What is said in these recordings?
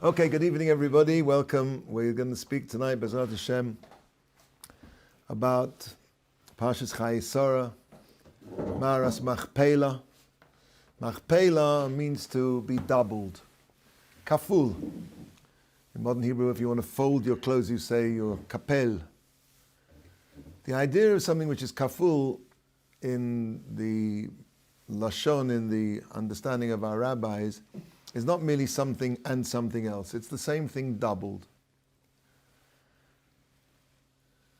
Okay, good evening, everybody. Welcome. We're going to speak tonight, Marat Hashem, about Parshat Chayei Sara, Marat HaMachpela. Machpela means to be doubled. Kaful. In modern Hebrew, if you want to fold your clothes, you say your kapel. The idea of something which is kaful in the lashon, in the understanding of our rabbis, is not merely something and something else. It's the same thing doubled.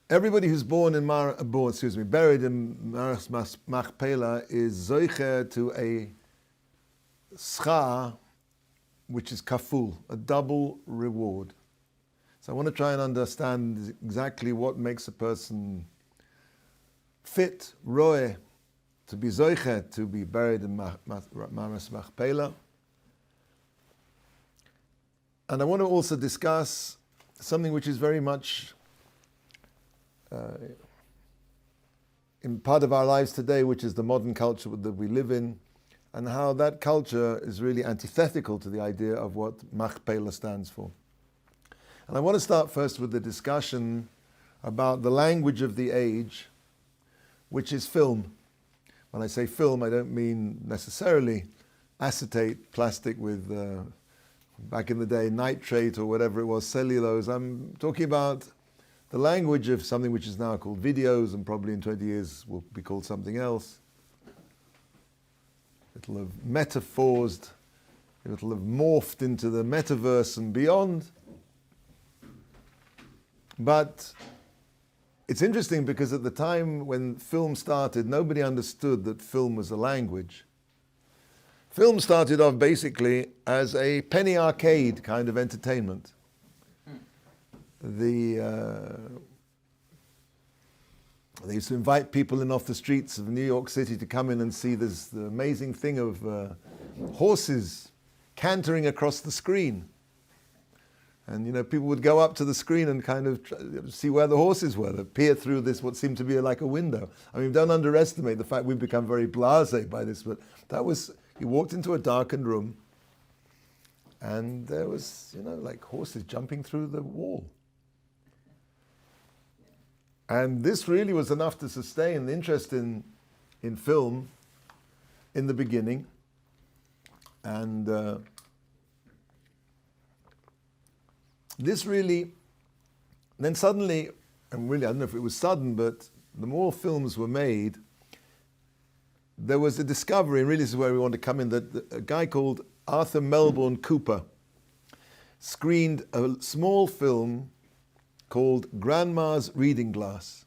Everybody who's buried in Marat HaMachpela is zoicher to a schar, which is kaful, a double reward. So I want to try and understand exactly what makes a person fit, roeh, to be zoicher, to be buried in Marat HaMachpela. And I want to also discuss something which is very much in part of our lives today, which is the modern culture that we live in, and how that culture is really antithetical to the idea of what Machpela stands for. And I want to start first with the discussion about the language of the age, which is film. When I say film, I don't mean necessarily acetate, plastic with back in the day, nitrate or whatever it was, cellulose. I'm talking about the language of something which is now called videos and probably in 20 years will be called something else. It'll have metaphors, it'll have morphed into the metaverse and beyond. But it's interesting because at the time when film started, nobody understood that film was a language. Film started off basically as a penny arcade kind of entertainment. They used to invite people in off the streets of New York City to come in and see the amazing thing of horses cantering across the screen. And people would go up to the screen and kind of see where the horses were. They peer through this, what seemed to be like a window. I mean, don't underestimate the fact we've become very blasé by this, but that was... You walked into a darkened room and there was, like horses jumping through the wall. And this really was enough to sustain the interest in film in the beginning. And this really, then suddenly, and really I don't know if it was sudden, but the more films were made, there was a discovery, and really this is where we want to come in, that a guy called Arthur Melbourne Cooper screened a small film called Grandma's Reading Glass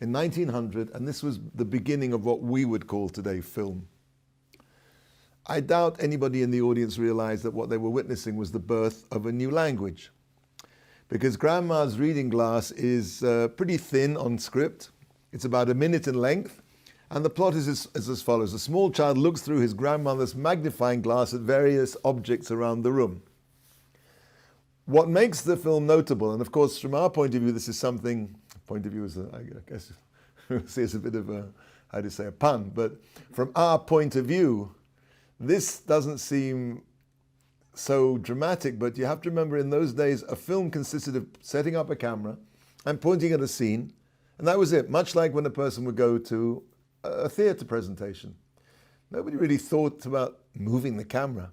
in 1900, and this was the beginning of what we would call today film. I doubt anybody in the audience realized that what they were witnessing was the birth of a new language, because Grandma's Reading Glass is pretty thin on script. It's about a minute in length. And the plot is as follows. A small child looks through his grandmother's magnifying glass at various objects around the room. What makes the film notable, and of course from our point of view, this is something, point of view is, I guess, see it's a bit of a, how do you say, a pun, but from our point of view, this doesn't seem so dramatic, but you have to remember in those days, a film consisted of setting up a camera and pointing at a scene, and that was it, much like when a person would go to a theatre presentation. Nobody really thought about moving the camera.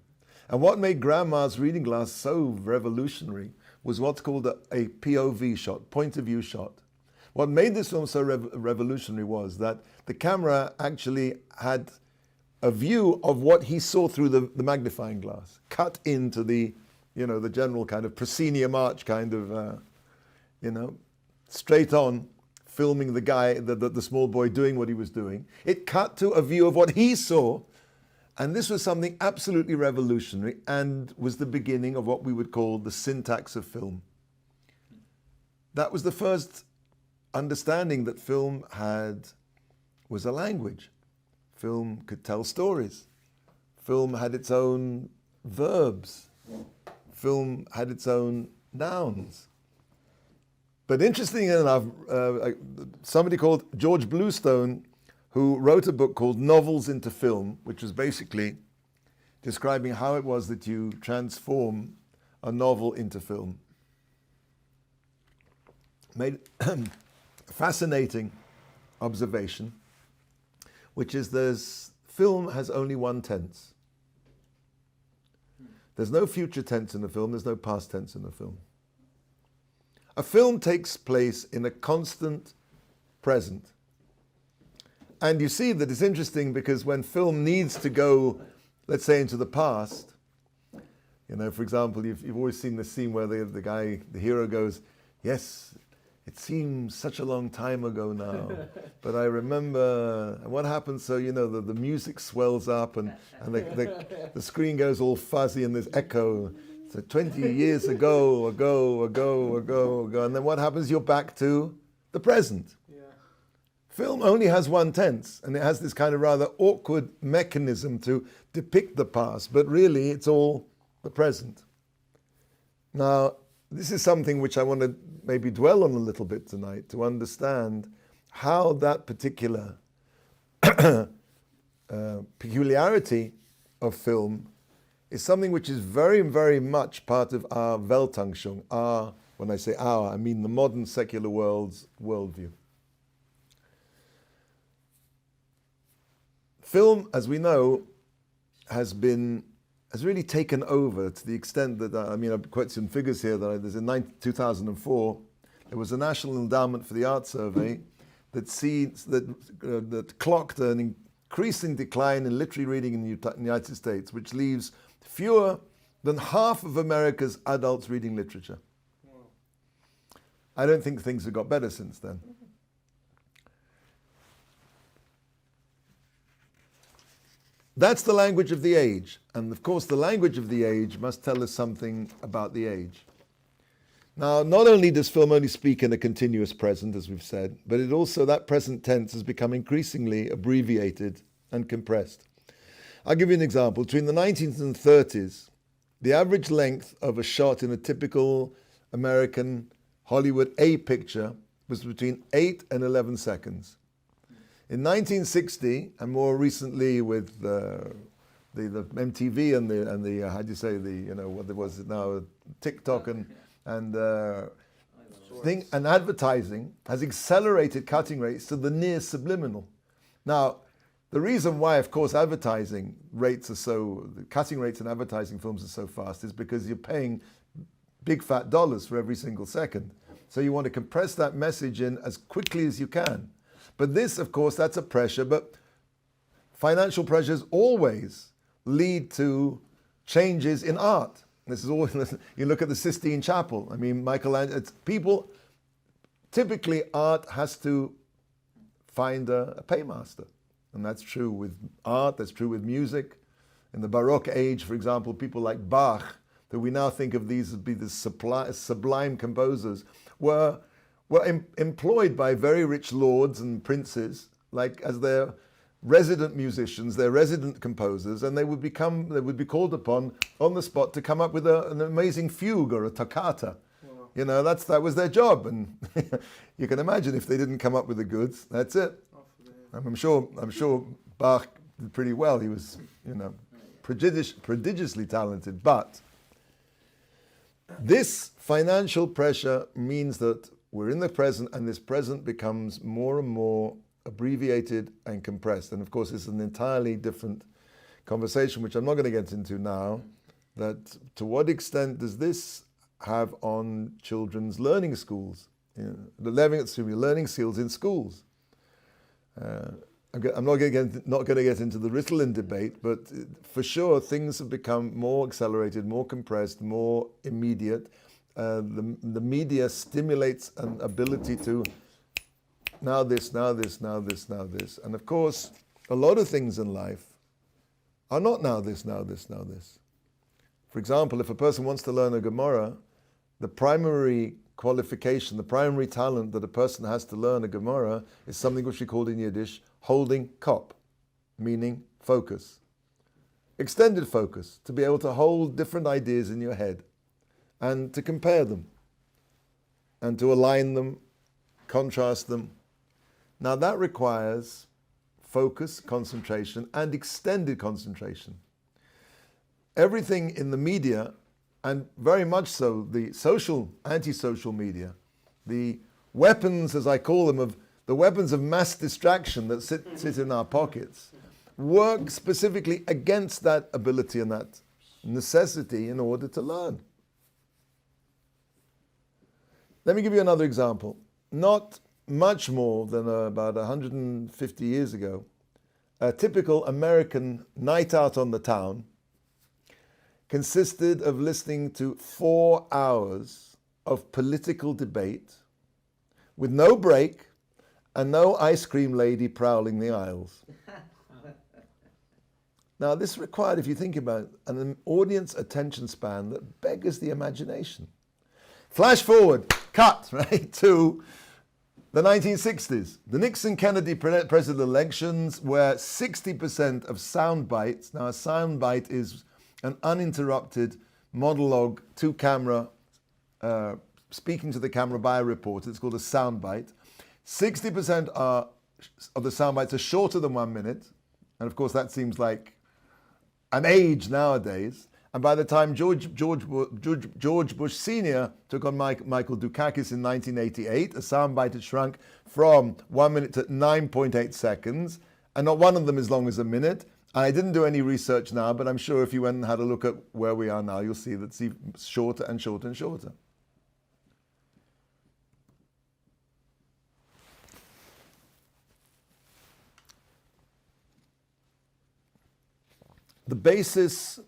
And what made Grandma's Reading Glass so revolutionary was what's called a POV shot, point of view shot. What made this film so revolutionary was that the camera actually had a view of what he saw through the magnifying glass, cut into the, the general kind of proscenium arch kind of, straight on, filming the guy, the small boy doing what he was doing. It cut to a view of what he saw, and this was something absolutely revolutionary and was the beginning of what we would call the syntax of film. That was the first understanding that film was a language. Film could tell stories. Film had its own verbs. Film had its own nouns. But interestingly enough, somebody called George Bluestone, who wrote a book called Novels into Film, which was basically describing how it was that you transform a novel into film. Made a fascinating observation, which is film has only one tense. There's no future tense in the film, there's no past tense in the film. A film takes place in a constant present. And you see that it's interesting because when film needs to go, let's say, into the past, for example, you've always seen the scene where the hero goes, yes, it seems such a long time ago now, but I remember, and what happens, so the music swells up and the screen goes all fuzzy and there's echo. So 20 years ago, and then what happens? You're back to the present. Yeah. Film only has one tense, and it has this kind of rather awkward mechanism to depict the past, but really it's all the present. Now, this is something which I want to maybe dwell on a little bit tonight, to understand how that particular peculiarity of film is something which is very, very much part of our Weltanschauung. When I say our, I mean the modern secular world's worldview. Film, as we know, has really taken over to the extent that, I've quoted some figures here, that there's in 2004, there was a National Endowment for the Arts survey that clocked an increasing decline in literary reading in the United States, which leaves fewer than half of America's adults reading literature. Wow. I don't think things have got better since then. That's the language of the age. And of course, the language of the age must tell us something about the age. Now, not only does film only speak in a continuous present, as we've said, but it also, that present tense has become increasingly abbreviated and compressed. I'll give you an example. Between the 19th and 30s, the average length of a shot in a typical American Hollywood A picture was between 8 and 11 seconds. In 1960, and more recently with the MTV and the how do you say, what was it now, TikTok and advertising has accelerated cutting rates to the near subliminal. Now, the reason why, of course, the cutting rates in advertising films are so fast is because you're paying big fat dollars for every single second. So you want to compress that message in as quickly as you can. But this, of course, that's a pressure, but financial pressures always lead to changes in art. This is always, you look at the Sistine Chapel. I mean, Michelangelo, typically art has to find a paymaster. And that's true with art, that's true with music. In the Baroque age, for example, people like Bach, that we now think of these as being the sublime composers, were employed by very rich lords and princes, as their resident musicians, their resident composers, and they would be called upon on the spot to come up with an amazing fugue or a toccata. Wow. That was their job, and you can imagine if they didn't come up with the goods, that's it. I'm sure Bach did pretty well. He was, prodigiously talented. But this financial pressure means that we're in the present, and this present becomes more and more abbreviated and compressed. And of course, it's an entirely different conversation, which I'm not going to get into now, that to what extent does this have on children's learning schools, learning skills in schools? I'm not going to get into the Ritalin debate, but for sure things have become more accelerated, more compressed, more immediate. The media stimulates an ability to now this. And of course, a lot of things in life are not now this. For example, if a person wants to learn a Gemara, the primary qualification, the primary talent that a person has to learn a Gemara is something which we call in Yiddish holding kop, meaning focus. Extended focus, to be able to hold different ideas in your head and to compare them and to align them, contrast them. Now that requires focus, concentration, and extended concentration. Everything in the media and very much so the anti-social media, the weapons, as I call them, the weapons of mass distraction that sit in our pockets, work specifically against that ability and that necessity in order to learn. Let me give you another example. Not much more than about 150 years ago, a typical American night out on the town consisted of listening to 4 hours of political debate with no break and no ice cream lady prowling the aisles. Now, this required, if you think about it, an audience attention span that beggars the imagination. Flash forward, cut, right, to the 1960s. The Nixon-Kennedy presidential elections, where 60% of sound bites, now a sound bite is an uninterrupted monologue to camera, speaking to the camera by a reporter. It's called a sound bite. 60% of the sound bites are shorter than 1 minute. And of course, that seems like an age nowadays. And by the time George Bush Sr. took on Michael Dukakis in 1988, a soundbite had shrunk from 1 minute to 9.8 seconds, and not one of them as long as a minute. And I didn't do any research now, but I'm sure if you went and had a look at where we are now, you'll see that it's shorter and shorter and shorter. The basis,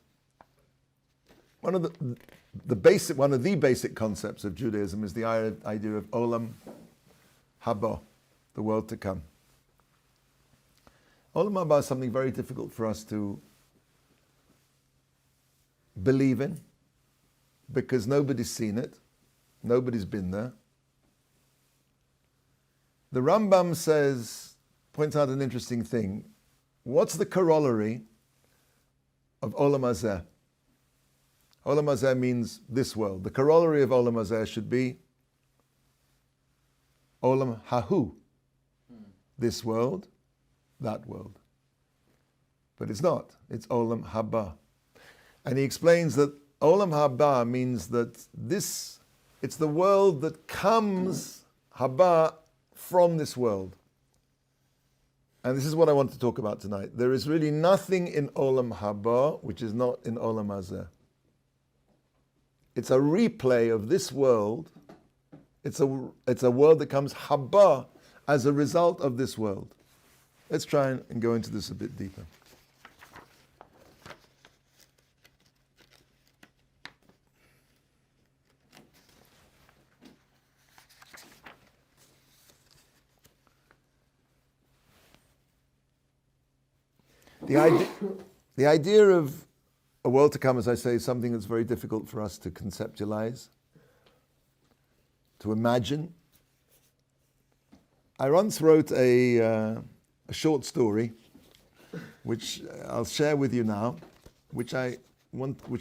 one of the basic concepts of Judaism is the idea of Olam Haba, the world to come. Olam Haba is something very difficult for us to believe in because nobody's seen it, nobody's been there. The Rambam points out an interesting thing. What's the corollary of Olam Hazeh? Olam Hazeh means this world. The corollary of Olam Hazeh should be Olam Hahu, this world, that world. But it's not. It's Olam Haba. And he explains that Olam Haba means that it's the world that comes, Haba, from this world. And this is what I want to talk about tonight. There is really nothing in Olam Haba which is not in Olam Hazeh. It's a replay of this world. It's a world that comes Haba as a result of this world. Let's try and go into this a bit deeper. The idea of a world to come, as I say, is something that's very difficult for us to conceptualize, to imagine. I once wrote a short story, which I'll share with you now, which I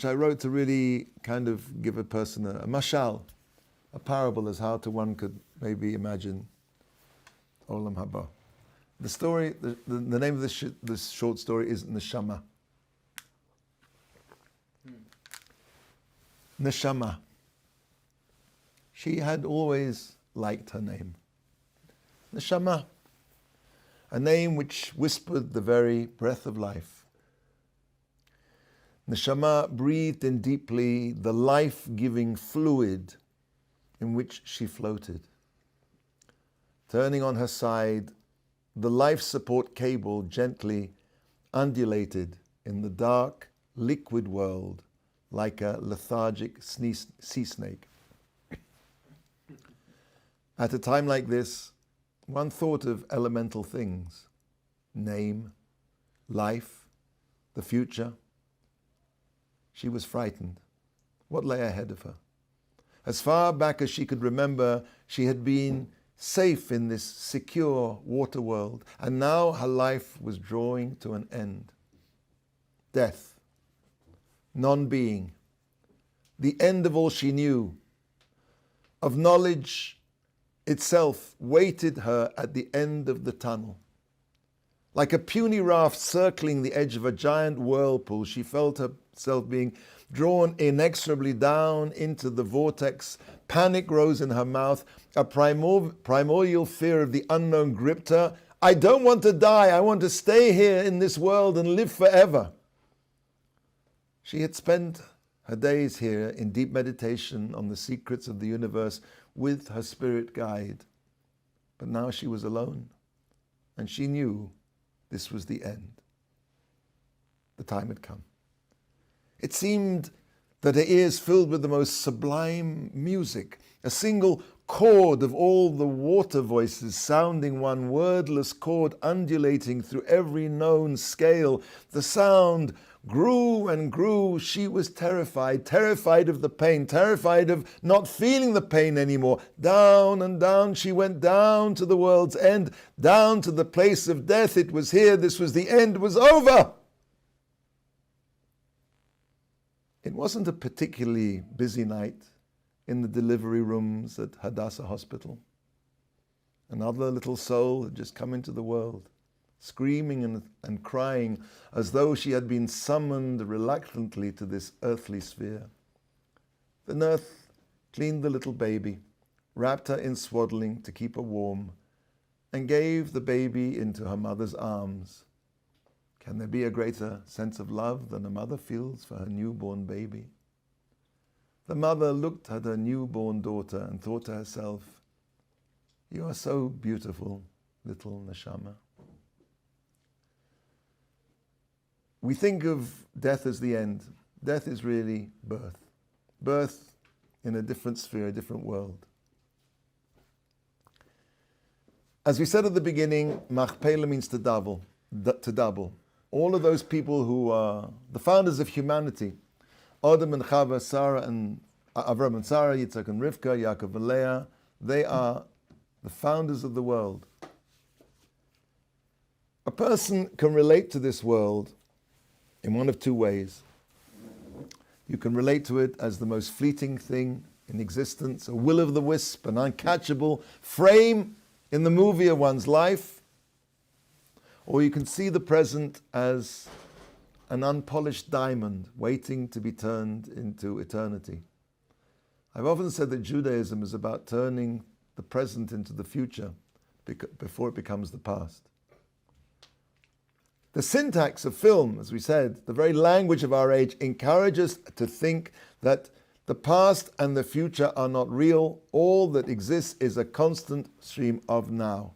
wrote to really kind of give a person a mashal, a parable as how one could maybe imagine Olam Haba. The story, the name of this short story is Neshama. Neshama. She had always liked her name. Neshama. A name which whispered the very breath of life. Neshama breathed in deeply the life-giving fluid in which she floated. Turning on her side, the life support cable gently undulated in the dark, liquid world like a lethargic sea snake. At a time like this, one thought of elemental things: name, life, the future. She was frightened. What lay ahead of her? As far back as she could remember, she had been safe in this secure water world, and now her life was drawing to an end. Death, non-being, the end of all she knew, of knowledge itself, waited her at the end of the tunnel. Like a puny raft circling the edge of a giant whirlpool, she felt herself being drawn inexorably down into the vortex. Panic rose in her mouth. A primordial fear of the unknown gripped her. I don't want to die. I want to stay here in this world and live forever. She had spent her days here in deep meditation on the secrets of the universe with her spirit guide. But now she was alone, and she knew this was the end. The time had come. It seemed that her ears filled with the most sublime music, a single chord of all the water voices sounding one wordless chord undulating through every known scale. The sound grew and grew. She was terrified of the pain, terrified of not feeling the pain anymore. Down and down she went, down to the world's end, down to the place of death. It was here, this was the end, it was over. It wasn't a particularly busy night in the delivery rooms at Hadassah Hospital. Another little soul had just come into the world, screaming and crying as though she had been summoned reluctantly to this earthly sphere. The nurse cleaned the little baby, wrapped her in swaddling to keep her warm, and gave the baby into her mother's arms. Can there be a greater sense of love than a mother feels for her newborn baby? The mother looked at her newborn daughter and thought to herself, you are so beautiful, little neshama. We think of death as the end. Death is really birth. Birth in a different sphere, a different world. As we said at the beginning, Machpela means to double. All of those people who are the founders of humanity, Adam and Chava, Sara and Avram and Sara, Yitzhak and Rivka, Yaakov and Leah, they are the founders of the world. A person can relate to this world in one of two ways. You can relate to it as the most fleeting thing in existence, a will-o'-the-wisp, an uncatchable frame in the movie of one's life, or you can see the present as an unpolished diamond waiting to be turned into eternity. I've often said that Judaism is about turning the present into the future before it becomes the past. The syntax of film, as we said, the very language of our age, encourages to think that the past and the future are not real. All that exists is a constant stream of now.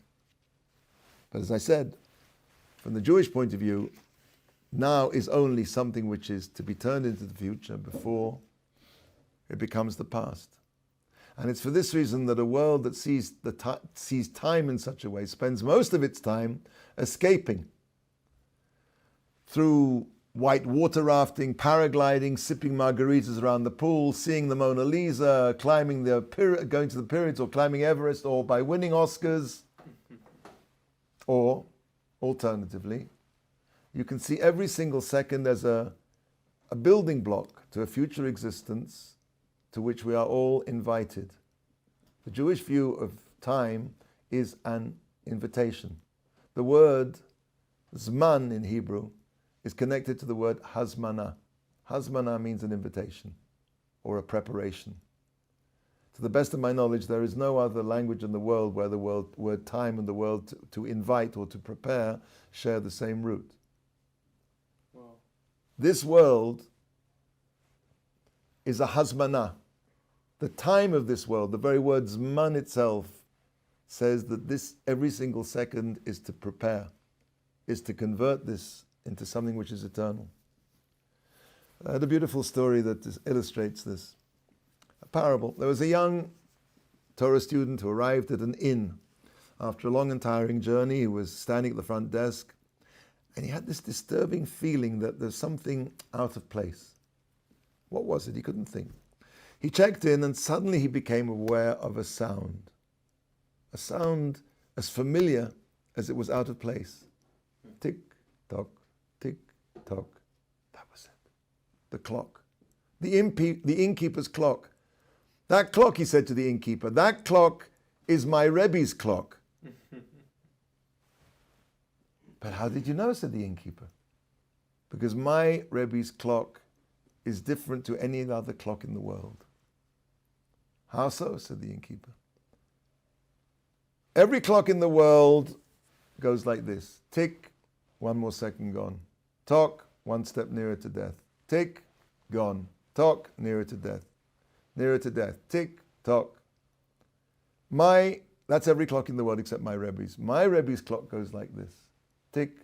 But as I said, from the Jewish point of view, now is only something which is to be turned into the future before it becomes the past. And it's for this reason that a world that sees time in such a way spends most of its time escaping through white water rafting, paragliding, sipping margaritas around the pool, seeing the Mona Lisa, going to the pyramids, or climbing Everest, or by winning Oscars, or alternatively, you can see every single second as a building block to a future existence to which we are all invited. The Jewish view of time is an invitation. The word zman in Hebrew is connected to the word hazmana. Hazmana means an invitation or a preparation. To the best of my knowledge, there is no other language in the world where the word time and the word to invite or to prepare share the same root. Wow. This world is a hazmana. The time of this world, the very word zman itself, says that this every single second is to prepare, is to convert this into something which is eternal. I had a beautiful story that illustrates this. A parable. There was a young Torah student who arrived at an inn after a long and tiring journey. He was standing at the front desk, and he had this disturbing feeling that there's something out of place. What was it? He couldn't think. He checked in, and suddenly he became aware of a sound as familiar as it was out of place. Tick, tock, tick, tock. That was it. The clock. The innkeeper's clock. That clock, he said to the innkeeper, that clock is my Rebbe's clock. But how did you know, said the innkeeper? Because my Rebbe's clock is different to any other clock in the world. How so, said the innkeeper. Every clock in the world goes like this. Tick, one more second gone. Tock, one step nearer to death. Tick, gone. Tock, nearer to death. Nearer to death. Tick, tock. That's every clock in the world except my Rebbe's. My Rebbe's clock goes like this. Tick,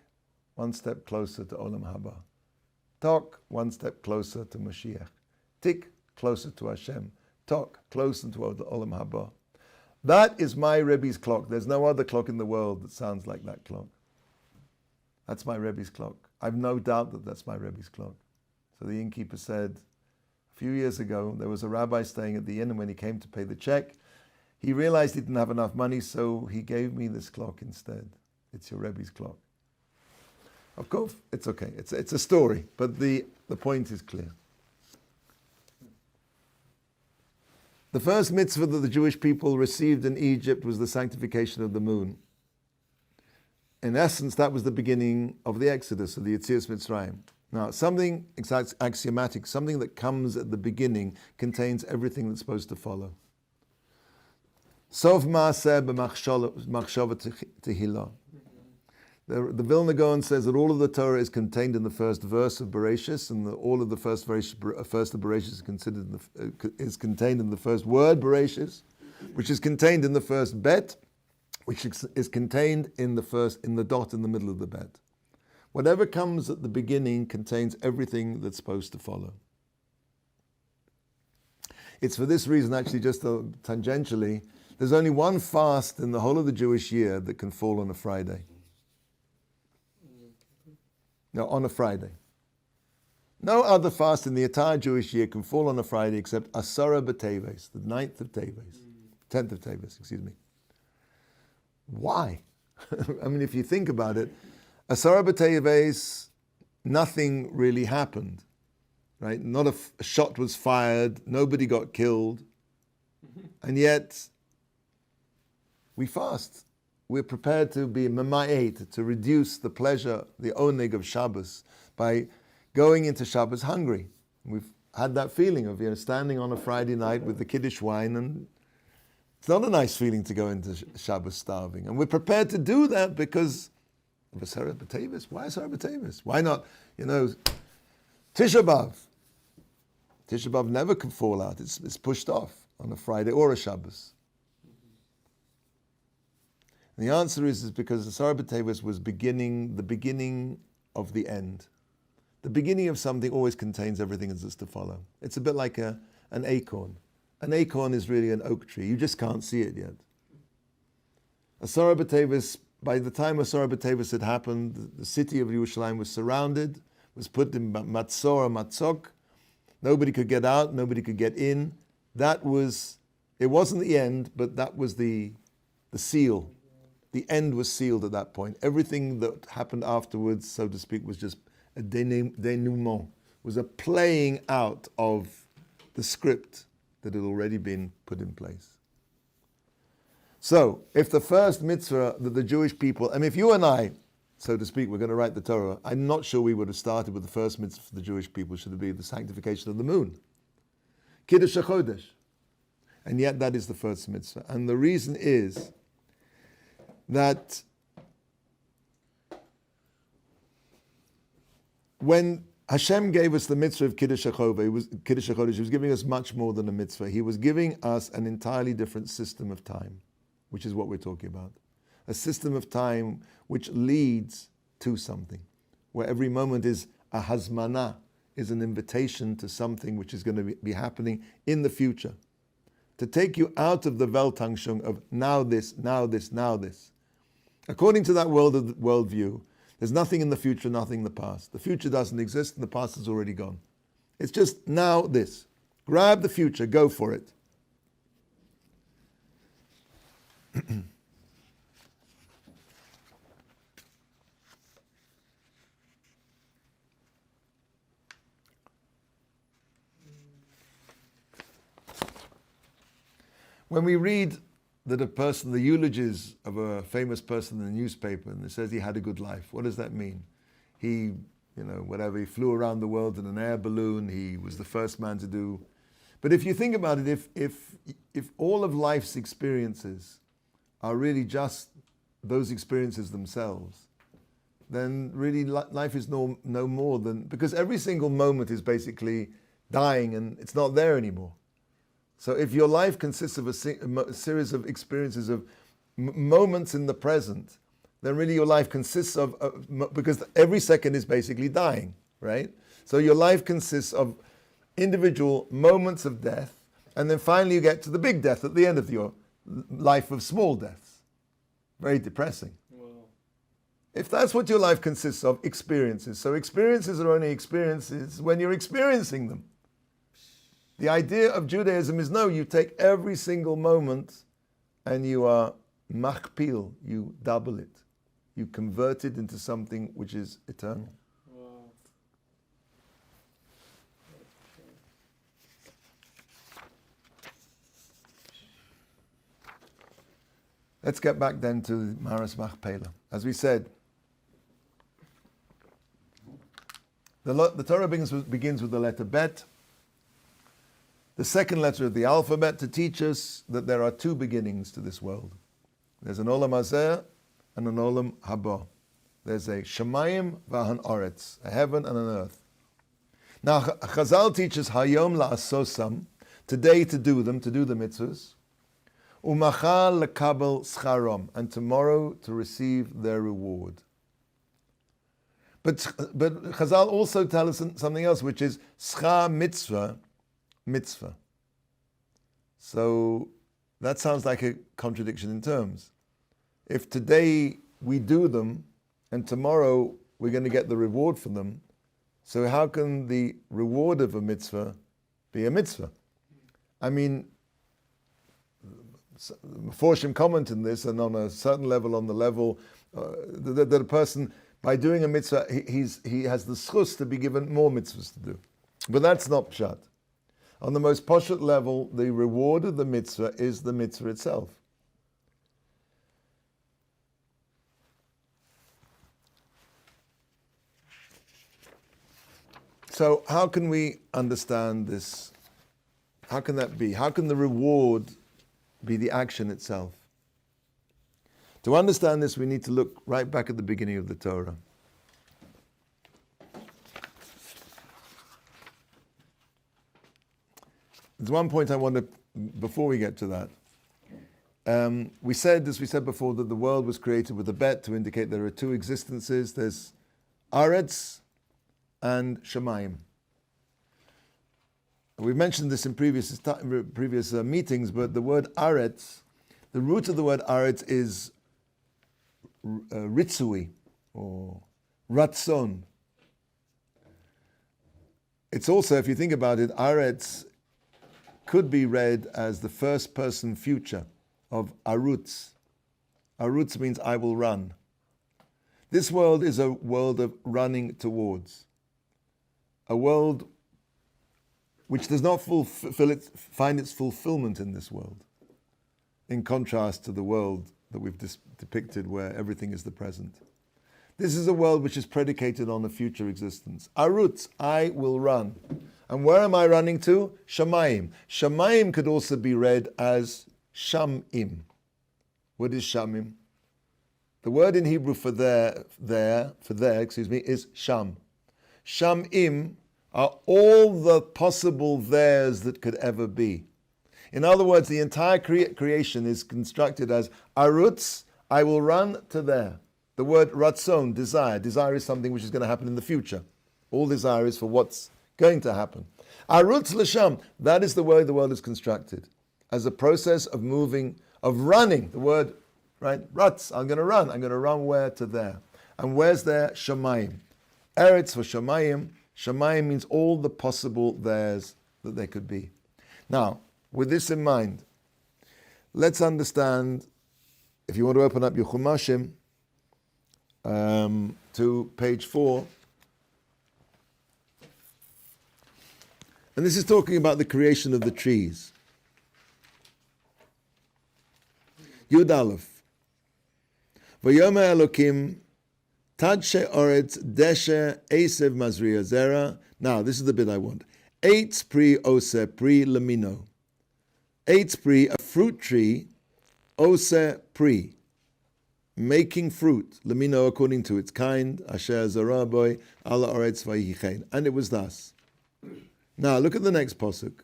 one step closer to Olam Haba. Tock, one step closer to Mashiach. Tick, closer to Hashem. Tock, closer to Olam Haba. That is my Rebbe's clock. There's no other clock in the world that sounds like that clock. That's my Rebbe's clock. I've no doubt that that's my Rebbe's clock. So the innkeeper said, a few years ago, there was a rabbi staying at the inn, and when he came to pay the check, he realized he didn't have enough money, so he gave me this clock instead. It's your Rebbe's clock. Of course, it's okay. It's a story, but the point is clear. The first mitzvah that the Jewish people received in Egypt was the sanctification of the moon. In essence, that was the beginning of the Exodus, of the Yetzias Mitzrayim. Now, something axiomatic, something that comes at the beginning, contains everything that's supposed to follow. Sof ma'aseh b'machshava tehillah. The Vilna Gaon says that all of the Torah is contained in the first verse of Bereshis, and all of the first of Bereshis is contained in the first word Bereshis, which is contained in the first bet, which is contained in the dot in the middle of the bet. Whatever comes at the beginning contains everything that's supposed to follow. It's for this reason, actually, just tangentially, there's only one fast in the whole of the Jewish year that can fall on a Friday. No, on a Friday. No other fast in the entire Jewish year can fall on a Friday except Sara b'Teves, the 9th of Teves, 10th of Teves, excuse me. Why? I mean, if you think about it, Sara b'Teves, nothing really happened, right? Not a shot was fired, nobody got killed, and yet we fast. We're prepared to be mema'et, to reduce the pleasure, the oneg of Shabbos, by going into Shabbos hungry. We've had that feeling of standing on a Friday night with the Kiddush wine, and it's not a nice feeling to go into Shabbos starving. And we're prepared to do that because of Sara b'Teves. Why Sara b'Teves? Why not, Tisha B'Av? Tisha B'Av never can fall out. It's pushed off on a Friday or a Shabbos. And the answer is because the Sara b'Teves was the beginning of the end. The beginning of something always contains everything that's to follow. It's a bit like an acorn. An acorn is really an oak tree. You just can't see it yet. A Sara b'Teves, by the time a Sara b'Teves had happened, the city of Yerushalayim was surrounded, was put in matzor or matzok. Nobody could get out, nobody could get in. It wasn't the end, but that was the seal. The end was sealed at that point. Everything that happened afterwards, so to speak, was just a denouement, was a playing out of the script that had already been put in place. So, if the first mitzvah that the Jewish people, if you and I, so to speak, were going to write the Torah, I'm not sure we would have started with the first mitzvah for the Jewish people, should it be the sanctification of the moon. Kiddush HaChodesh. And yet that is the first mitzvah. And the reason is that when Hashem gave us the mitzvah of Kiddush HaChodesh, He was giving us much more than a mitzvah. He was giving us an entirely different system of time, which is what we're talking about. A system of time which leads to something, where every moment is a hazmana, is an invitation to something which is going to be happening in the future. To take you out of the Weltanschauung of now this, now this, now this. According to that worldview, there's nothing in the future, nothing in the past. The future doesn't exist and the past is already gone. It's just now this. Grab the future, go for it. When we read that a person, the eulogies of a famous person in the newspaper, and it says he had a good life. What does that mean? He, whatever, he flew around the world in an air balloon, he was the first man to do. But if you think about it, if all of life's experiences are really just those experiences themselves, then really life is no more than, because every single moment is basically dying and it's not there anymore. So if your life consists of a series of experiences of moments in the present, then really your life consists of, because every second is basically dying, right? So your life consists of individual moments of death, and then finally you get to the big death at the end of your life of small deaths. Very depressing. Wow. If that's what your life consists of, experiences. So experiences are only experiences when you're experiencing them. The idea of Judaism is no, you take every single moment and you are machpil, you double it. You convert it into something which is eternal. Wow. Let's get back then to Marat HaMachpela. As we said, the Torah begins with the letter Bet, the second letter of the alphabet, to teach us that there are two beginnings to this world. There's an Olam Hazeh and an Olam Haba. There's a Shemayim v'han Oretz, a heaven and an earth. Now Chazal teaches Hayom la'asosam, today to do the mitzvahs, Umachal lekabel scharom, and tomorrow to receive their reward. But Chazal also tell us something else, which is schar mitzvah. So that sounds like a contradiction in terms. If today we do them and tomorrow we're going to get the reward for them, so how can the reward of a mitzvah be a mitzvah? I mean, Meforshim comment on this, and on a certain level, on the level that a person, by doing a mitzvah, he has the schus to be given more mitzvahs to do. But that's not pshat. On the most Parshat level, the reward of the mitzvah is the mitzvah itself. So how can we understand this? How can that be? How can the reward be the action itself? To understand this, we need to look right back at the beginning of the Torah. There's one point I want to, before we get to that. We said, as we said before, that the world was created with a bet to indicate there are two existences. There's Aretz and Shemayim. We've mentioned this in previous meetings, but the word Aretz, the root of the word Aretz is ritzui, or ratzon. It's also, if you think about it, Aretz could be read as the first person future of arutz. Arutz means I will run. This world is a world of running towards. A world which does not find its fulfillment in this world, in contrast to the world that we've depicted where everything is the present. This is a world which is predicated on a future existence. Arutz, I will run. And where am I running to? Shamayim. Shamayim could also be read as shamim. What is shamim? The word in Hebrew for there, is sham. Shamim are all the possible theirs that could ever be. In other words, the entire creation is constructed as arutz, I will run to there. The word ratzon, desire. Desire is something which is going to happen in the future. All desire is for what's going to happen. Arutz l'sham, that is the way the world is constructed, as a process of moving, of running. The word, right, ratz, I'm going to run where? To there. And where's there? Shamayim. Eretz for Shamayim. Shamayim means all the possible theirs that there could be. Now, with this in mind, let's understand, if you want to open up your Chumashim to page 4, and this is talking about the creation of the trees. Yud Aleph. V'yomer Elokim Tadshe Oretz Deshe Esev Mazriya Zera. Now, this is the bit I want. Eitz pri ose pri lemino. Eitz pri, a fruit tree, ose pri, making fruit, lemino according to its kind, asher zaraboy, ala oretz vayichen. And it was thus. Now, look at the next posuk.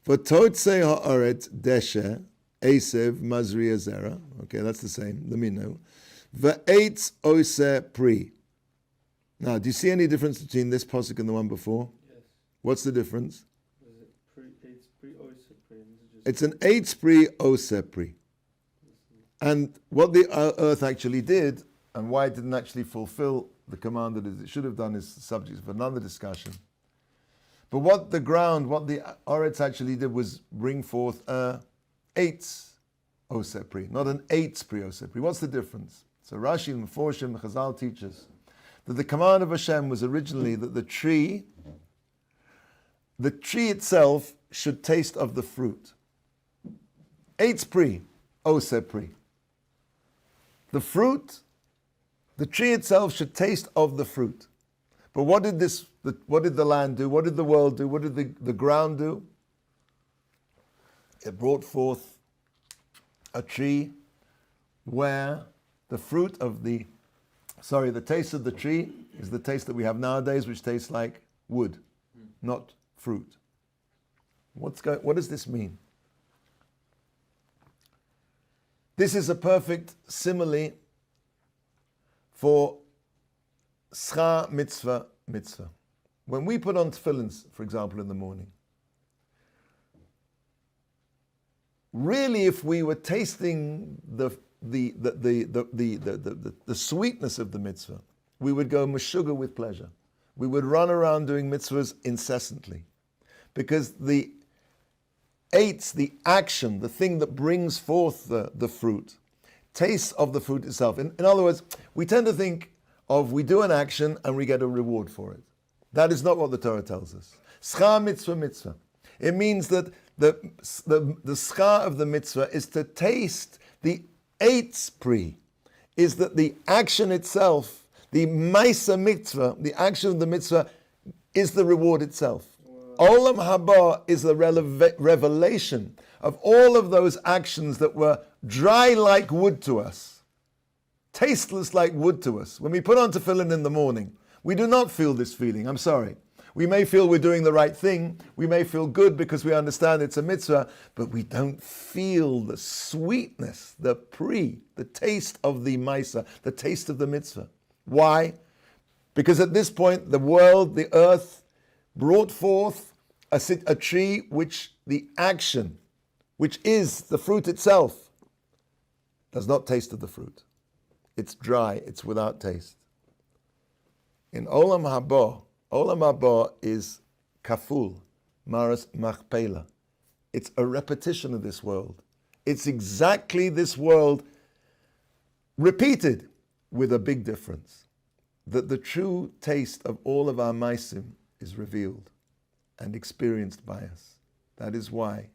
V'totze ha'oretz deshe, esev mazriya zera. Okay, that's the same, lemino. V'eitz ose pri. Now, do you see any difference between this posuk and the one before? Yes. What's the difference? It's pre ose pre. It's an eitz pri ose pri. And what the earth actually did, and why it didn't actually fulfill the command that it should have done, is the subject of another discussion. But what the Oretz actually did was bring forth eitz ose pri, not an eitz pri ose pri. What's the difference? So Rashi and Meforshim, Chazal teaches that the command of Hashem was originally that the tree itself should taste of the fruit. Eitz pri, ose pri. The fruit, the tree itself should taste of the fruit. But what did the land do? What did the world do? What did the ground do? It brought forth a tree where the fruit of the taste of the tree is the taste that we have nowadays, which tastes like wood, not fruit. What does this mean? This is a perfect simile for schar mitzvah. When we put on tefillins, for example, in the morning, really, if we were tasting the sweetness of the mitzvah, we would go meshuggah with pleasure. We would run around doing mitzvahs incessantly, because the action, the thing that brings forth the fruit, taste of the fruit itself. In other words, we tend to think of we do an action and we get a reward for it. That is not what the Torah tells us. Schar mitzvah. It means that the schar of the mitzvah is to taste the eitz pri, is that the action itself, the maisa mitzvah, the action of the mitzvah, is the reward itself. Olam haba is the revelation of all of those actions that were dry like wood to us, tasteless like wood to us. When we put on tefillin in the morning, we do not feel this feeling. I'm sorry. We may feel we're doing the right thing. We may feel good because we understand it's a mitzvah, but we don't feel the sweetness, the taste of the maisa, the taste of the mitzvah. Why? Because at this point, the world, the earth, brought forth a tree which the action, which is the fruit itself, does not taste of the fruit. It's dry, it's without taste. In Olam Haba is kaful, Marat HaMachpela. It's a repetition of this world. It's exactly this world repeated with a big difference. That the true taste of all of our maisim is revealed and experienced by us. That is why,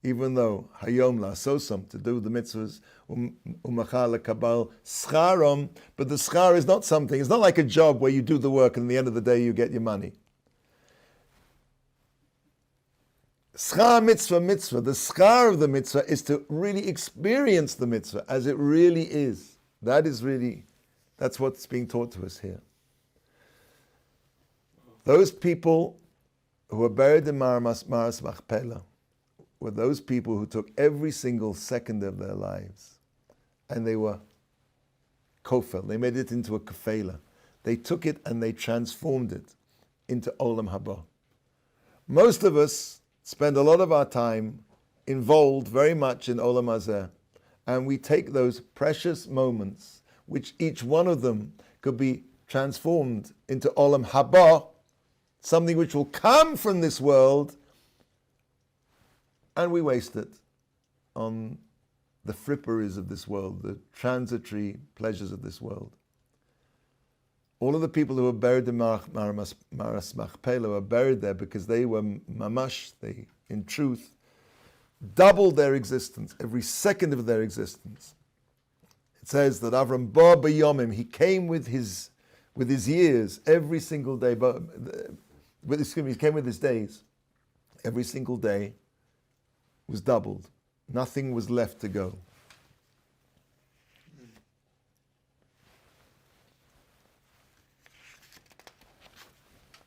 even though hayom la'asosam, to do the mitzvahs, umachal lekabal scharom, but the schar is not something, it's not like a job where you do the work and at the end of the day you get your money. Schar mitzvah, the schar of the mitzvah is to really experience the mitzvah as it really is. That's what's being taught to us here. Those people who were buried in Marat HaMachpela were those people who took every single second of their lives and they were kofel. They made it into a kefela. They took it and they transformed it into Olam Haba. Most of us spend a lot of our time involved very much in Olam Hazeh, and we take those precious moments, which each one of them could be transformed into Olam Haba, something which will come from this world, and we waste it on the fripperies of this world, the transitory pleasures of this world. All of the people who were buried in Marat HaMachpela were buried there because they were mamash, in truth, doubled their existence, every second of their existence. It says that Avram ba b'yomim, he came with his years every single day, he came with his days. Every single day was doubled. Nothing was left to go.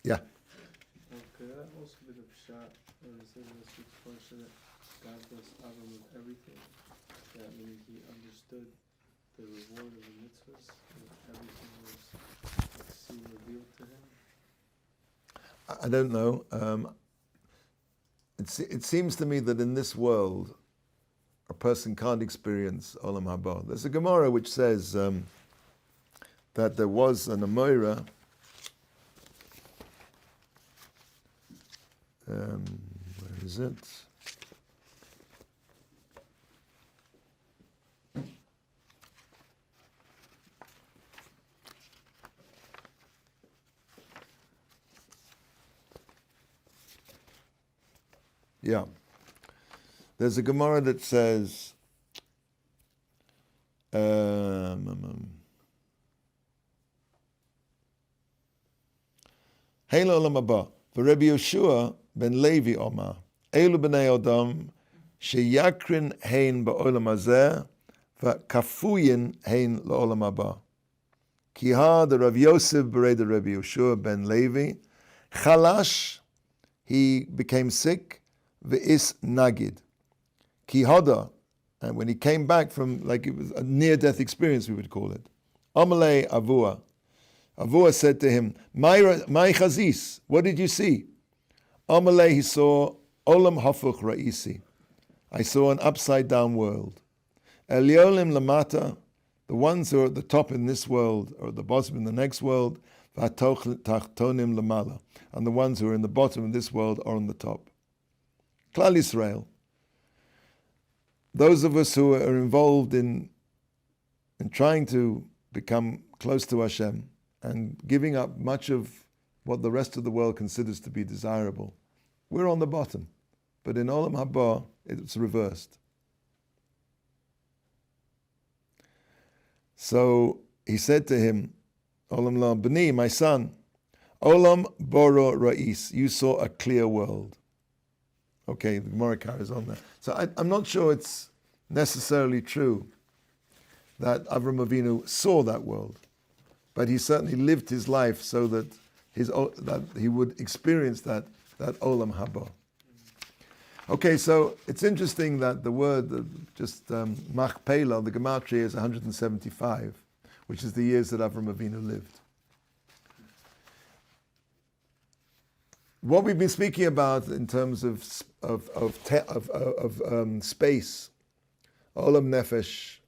Yeah. Okay, that also been a shot when it says in this week's portion that God blessed Avram with everything. That meaning he understood the reward of the mitzvahs, and everything was seen revealed to him. I don't know. It seems to me that in this world, a person can't experience Olam Haba. There's a Gemara which says that there was an Amora. Where is it? Yeah. There's a Gemara that says, Hey Olam Haba, Rabbi Yeshua ben Levi Omar, Elu b'nei Adam, sheyakrin hein ba'olam hazeh, v'kafuyin hein la'olam haba. Ki ha the Rav Yosef b'rei the Rabbi Yeshua ben Levi, chalash, he became sick, v'is nagid. Ki hada, and when he came back from, like it was a near-death experience, we would call it. Amalei Avua. Avua said to him, "My chazis, what did you see?" Amalei, he saw Olam Hafuch Ra'isi. I saw an upside-down world. Eliolim Lamata, the ones who are at the top in this world, or at the bottom in the next world, V'atachtonim Lamala, and the ones who are in the bottom of this world are on the top. Klal Yisrael. Those of us who are involved in trying to become close to Hashem and giving up much of what the rest of the world considers to be desirable, we're on the bottom. But in Olam Haba, it's reversed. So he said to him, Olam La B'ni, my son, Olam Boro Ra'is, you saw a clear world. Okay, the Gemara carries on there. So I'm not sure it's necessarily true that Avram Avinu saw that world, but he certainly lived his life so that that he would experience that Olam Haba. Okay, so it's interesting that the word Machpela, the gematria is 175, which is the years that Avram Avinu lived. What we've been speaking about in terms of space, Olam Nefesh,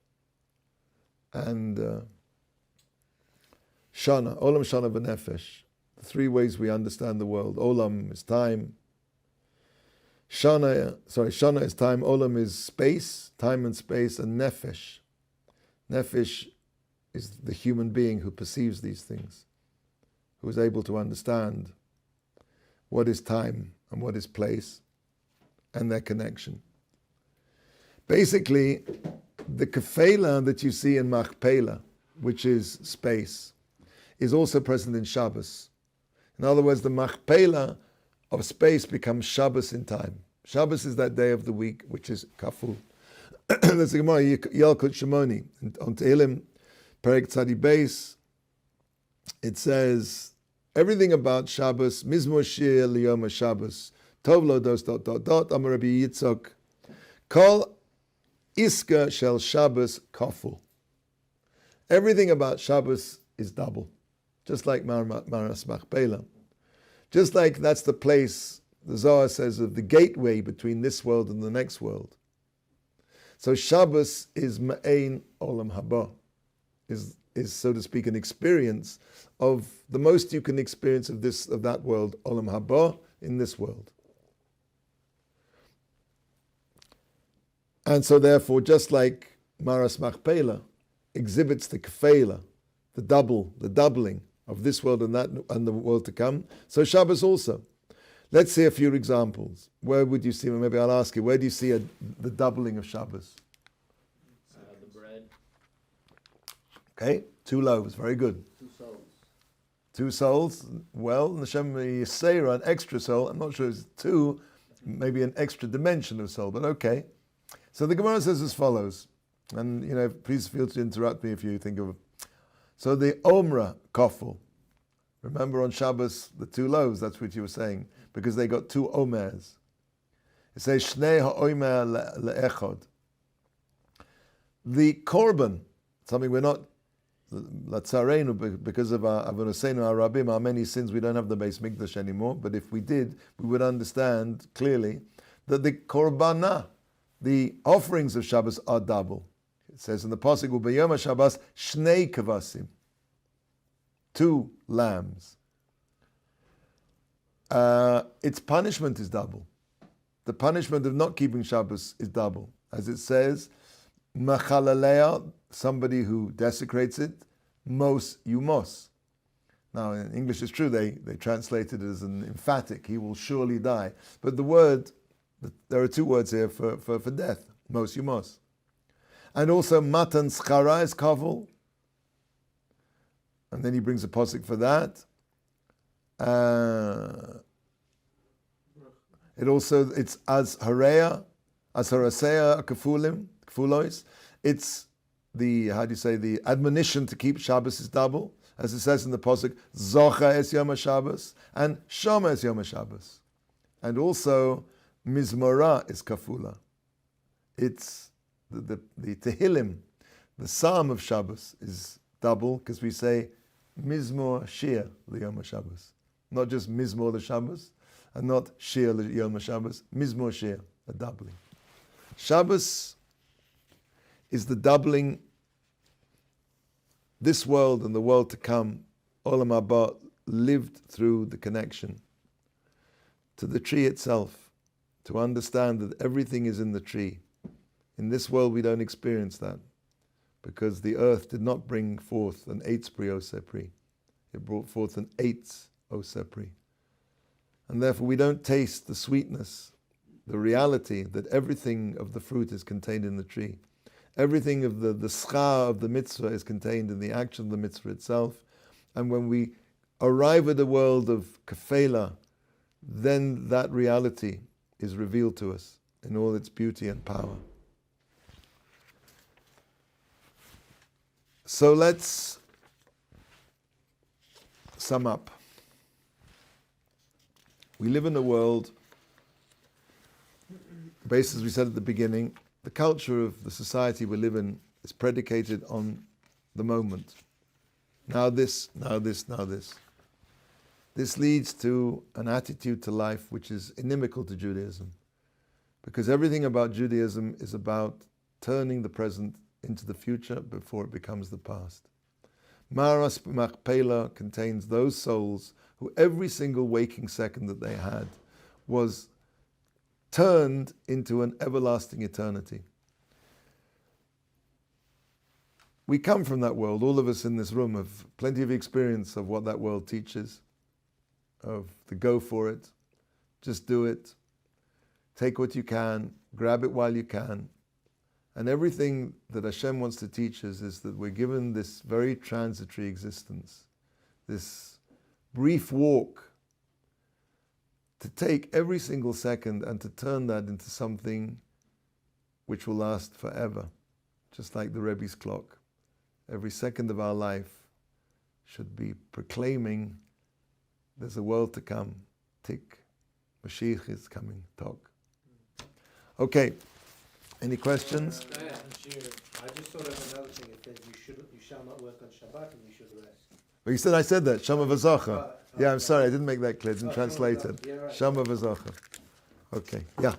and Shana, Olam Shana v'Nefesh, the three ways we understand the world. Olam is time. Shana is time. Olam is space, time and space, and Nefesh. Nefesh is the human being who perceives these things, who is able to understand what is time and what is place and their connection. Basically, the kefela that you see in Machpela, which is space, is also present in Shabbos. In other words, the Machpela of space becomes Shabbos in time. Shabbos is that day of the week, which is Kaful. There's a Gemara, Yalkut Shimoni, on Tehillim, Perek Tzadi Beis. It says, everything about Shabbos, Mizmor Shir Liyom Shabbos, Tov Lo Dos ... Amar Rabbi Yitzchok, Kol Iska Shel Shabbos Kaful. Everything about Shabbos is double, just like Marat HaMachpela. Just like that's the place, the Zohar says, of the gateway between this world and the next world. So Shabbos is Ma'ain Olam Haba, is so to speak an experience of the most you can experience of that world, Olam Haba, in this world. And so therefore, just like Marat HaMachpela exhibits the kefela, the doubling of this world and the world to come, so Shabbos also. Let's see a few examples. Where would you see, maybe I'll ask you, where do you see the doubling of Shabbos? The bread. Okay, 2 loaves, very good. 2 souls. 2 souls, well, Hashem Sara, an extra soul. I'm not sure it's 2, maybe an extra dimension of soul, but okay. So the Gemara says as follows, and please feel to interrupt me if you think of. So the Omra kofel, remember on Shabbos the 2 loaves. That's what you were saying, because they got 2 omers. It says Shnei ha'omer le'echad. The korban, something we're not. Latzarenu, because of our avonosenu, our rabim, our many sins, we don't have the Beis Mikdash anymore. But if we did, we would understand clearly that the korbanah, the offerings of Shabbos, are double. It says in the pasuk, "U'beyom haShabbos shnei kavasim," 2 lambs. Its punishment is double. The punishment of not keeping Shabbos is double, as it says, "Machalalea," somebody who desecrates it, mos yumos. Now in English it's true, they translate it as an emphatic, he will surely die. But the word, there are 2 words here for death, mos yumos. And also matan schara is kavul. And then he brings a posik for that. It's as hareya, as haraseya kafulois. It's the admonition to keep Shabbos is double, as it says in the pasuk, Zocha es Yom HaShabbos and Shoma es Yom HaShabbos. And also Mizmorah is kafula. It's the Tehillim, the Psalm of Shabbos is double, because we say Mizmor Shir L'Yom HaShabbos. Not just Mizmor L'Shabbos, and not Shir L'Yom HaShabbos, Mizmor Shir, a doubling. Shabbos is the doubling. This world and the world to come, Olam Haba, lived through the connection to the tree itself, to understand that everything is in the tree. In this world we don't experience that, because the earth did not bring forth an eitz pri oseh pri. It brought forth an eitz oseh pri. And therefore we don't taste the sweetness, the reality that everything of the fruit is contained in the tree. Everything of the schar of the mitzvah is contained in the action of the mitzvah itself. And when we arrive at the world of kafela, then that reality is revealed to us in all its beauty and power. So let's sum up. We live in a world, based as we said at the beginning, the culture of the society we live in is predicated on the moment. Now this, now this, now this. This leads to an attitude to life which is inimical to Judaism, because everything about Judaism is about turning the present into the future before it becomes the past. Marat HaMachpela contains those souls who every single waking second that they had was turned into an everlasting eternity. We come from that world. All of us in this room have plenty of experience of what that world teaches, of the go for it, just do it, take what you can, grab it while you can. And everything that Hashem wants to teach us is that we're given this very transitory existence, this brief walk, to take every single second and to turn that into something which will last forever, just like the Rebbe's clock. Every second of our life should be proclaiming there's a world to come. Tick. Mashiach is coming. Talk. Okay. Any questions? I just thought of another thing. It says you shall not work on Shabbat and you should rest. Well, I said that. Shama v'zocha. Yeah, I'm sorry, I didn't make that clear. I didn't translate it. Yeah, right. Shama v'zocha. Okay. Yeah.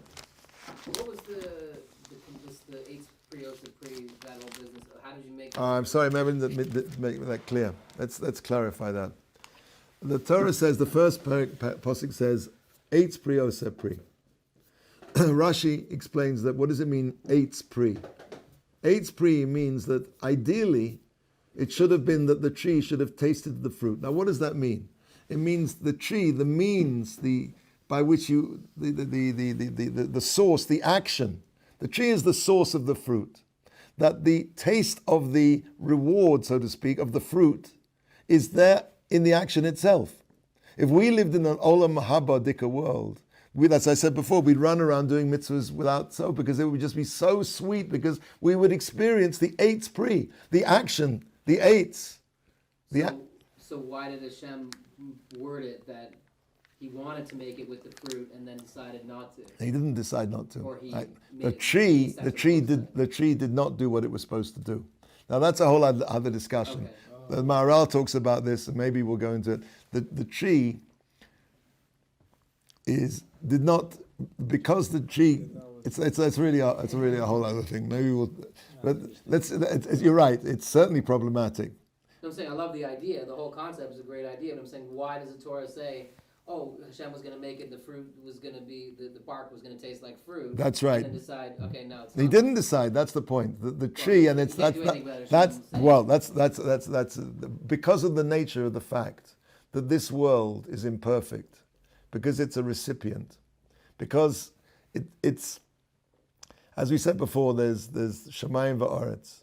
What was the eighth pre-oseh pre that whole business? How did you make? I'm sorry, maybe didn't make that clear. Let's clarify that. The Torah says, the first pasuk says, eitz pri oseh pri. Rashi explains that, what does it mean, eitz pri? Eitz pri means that ideally it should have been that the tree should have tasted the fruit. Now what does that mean? It means the tree, the means, by by which you, the source, the action. The tree is the source of the fruit. That the taste of the reward, so to speak, of the fruit is there in the action itself. If we lived in an olam haba dika world, as I said before, we'd run around doing mitzvahs without so, because it would just be so sweet, because we would experience the eitz pri, the action, the eitz. So why did Hashem word it that he wanted to make it with the fruit and then decided not to? He didn't decide not to. Or he The tree did not do what it was supposed to do. Now that's a whole other discussion. Okay. The Maral talks about this, and maybe we'll go into it. The tree did not, because the tree. It's really a whole other thing. Maybe we'll. But you're right. It's certainly problematic. I'm saying I love the idea. The whole concept is a great idea. But I'm saying, why does the Torah say, "Oh, Hashem was going to make it. The fruit was going to be the bark was going to taste like fruit"? That's right. And then decide, okay, no, it's He not. didn't decide. That's the point. The tree, and it's that's because of the nature of the fact that this world is imperfect, because it's a recipient, because it's as we said before. There's Shemayim va'aretz.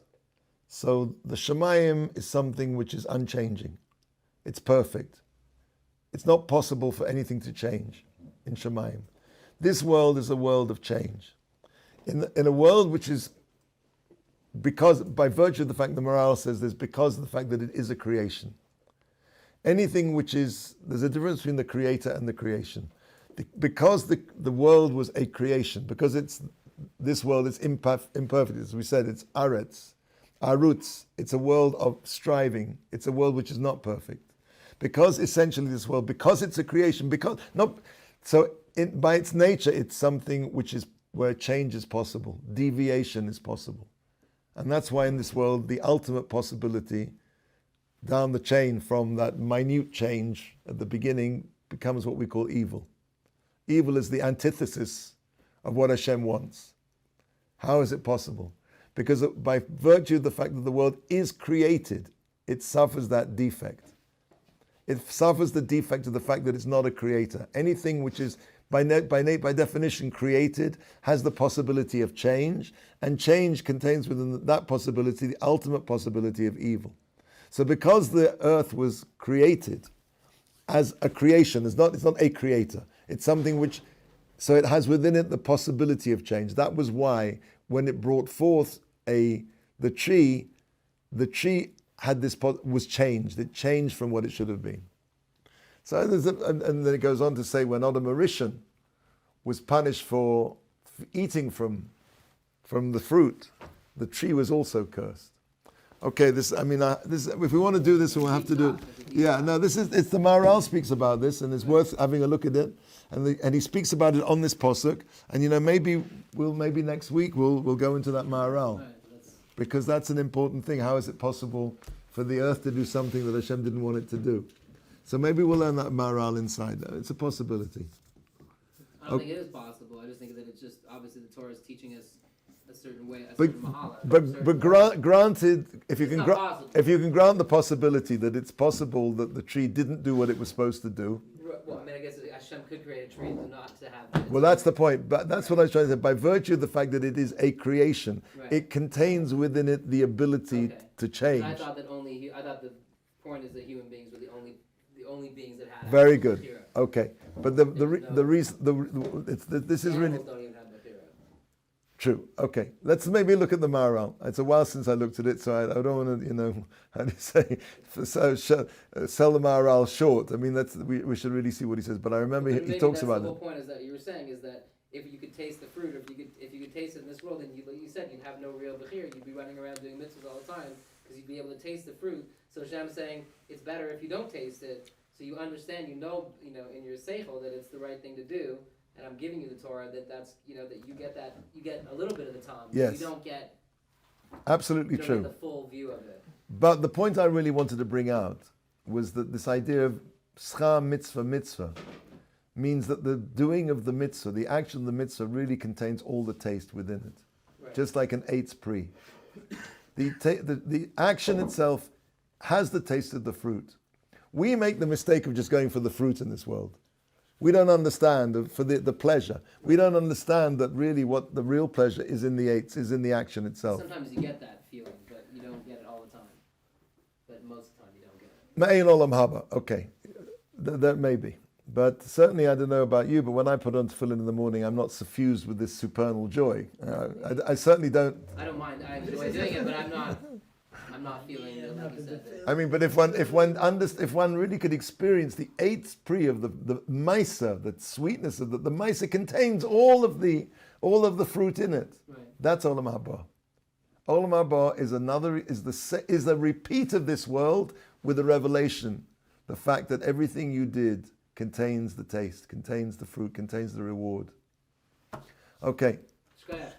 So the Shemayim is something which is unchanging. It's perfect. It's not possible for anything to change in Shemayim. This world is a world of change. In a world which is, because by virtue of the fact the Maral says this, because of the fact that it is a creation. Anything which is, there's a difference between the creator and the creation. Because the world was a creation, because this world is imperfect, as we said, it's aretz, arutz, it's a world of striving, it's a world which is not perfect. Because essentially this world, because it's a creation, by its nature, it's something which is where change is possible, deviation is possible. And that's why in this world, the ultimate possibility down the chain from that minute change at the beginning becomes what we call evil. Evil is the antithesis of what Hashem wants. How is it possible? Because by virtue of the fact that the world is created, it suffers that defect. It suffers the defect of the fact that it's not a creator. Anything which is by definition created has the possibility of change, and change contains within that possibility the ultimate possibility of evil. So because the earth was created as a creation, it's not a creator, it's something which, so it has within it the possibility of change. That was why when it brought forth the tree had this was changed. It changed from what it should have been. So and then it goes on to say when Adam Arishan was punished for eating from the fruit, the tree was also cursed. Okay, this if we want to do this, we'll have to do it. Yeah, no, it's the Maharal speaks about this, and it's worth having a look at it. And he speaks about it on this posuk. And maybe next week we'll go into that Maharal, because that's an important thing. How is it possible for the earth to do something that Hashem didn't want it to do? So maybe we'll learn that Maharal inside. It's a possibility. I don't think it is possible. I just think that it's just, obviously the Torah is teaching us a certain way, a certain mahala. But granted, if you can grant the possibility that it's possible that the tree didn't do what it was supposed to do. Well, I guess Hashem could create a tree not to have that. Well, that's the point. But that's what I was trying to say. By virtue of the fact that it is a creation, it contains within it the ability to change. And I thought the point is that human beings were the only beings that had. Very good. Bechira. Okay, but the reason this is really Animals don't even have Bechira. true. Okay, let's maybe look at the Maharal. It's a while since I looked at it, so I don't want to, how do you say, sell the Maharal short. I mean, we should really see what he says. But I remember he talks about it. The whole point is that you were saying is that if you could taste the fruit, if you could taste it in this world, then you said you'd have no real Bechira. You'd be running around doing mitzvahs all the time because you'd be able to taste the fruit. So Hashem's saying it's better if you don't taste it, so you understand, in your seichel that it's the right thing to do. And I'm giving you the Torah that you get a little bit of the time. Yes. You don't get absolutely true. Get the full view of it. But the point I really wanted to bring out was that this idea of schar mitzvah means that the doing of the mitzvah, the action of the mitzvah, really contains all the taste within it, Right. just like an eitz pri. The action itself has the taste of the fruit. We make the mistake of just going for the fruit in this world. We don't understand for the pleasure. We don't understand that really what the real pleasure is in the eights, is in the action itself. Sometimes you get that feeling, but you don't get it all the time. But most of the time you don't get it. Ma'ayin olam haba. Okay, that may be. But certainly, I don't know about you, but when I put on tefillin in the morning, I'm not suffused with this supernal joy. I certainly don't. I don't mind. I enjoy doing it, but I'm not feeling it like you said. I mean, but if one really could experience the eighth pri of the maisa, the sweetness of the maisa contains all of the fruit in it. Right. That's olam haba. Olam haba is a repeat of this world with a revelation. The fact that everything you did contains the taste, contains the fruit, contains the reward. Okay. Shkoyach.